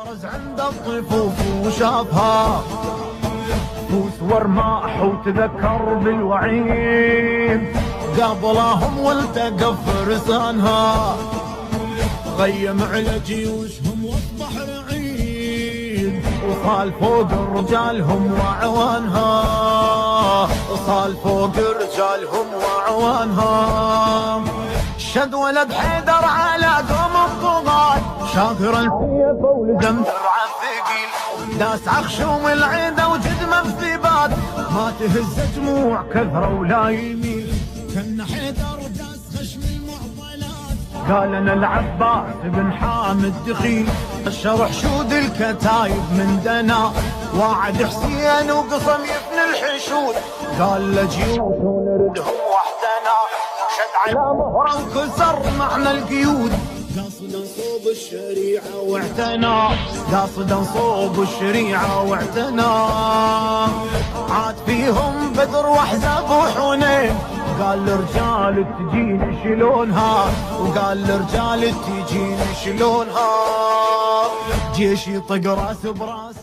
برز عند الطفوف وشافها وسور ماح وتذكر بالوعيد قابلهم والتقى فرسانها غيم على جيوشهم واصبح رعيد وصال فوق رجالهم وعوانها صال فوق رجالهم وعوانها شد ولد حيدر على قوم الطغاة شاكر الحيف ولزم درع الثقيل داس عخشوم العيدة وجدمه بثبات ما تهز جموع كثرة ولا يميل كان حيدر داس خشم المعضلات قال انا العباس بن حامد دخيل الشرح شود الكتايب من دنا وعد حسين وقصم يفني الحشود قال لجيوش ونردهم وحدنا شد على مهره وكسر معنى القيود قاصدا صوب الشريعه واعتنى قاصدا صوب الشريعه واعتنى عاد فيهم بدر واحزاب وحنين قال لرجال تجيني شلونها وقال لرجال تجيني شلونها جيش يطق راس براس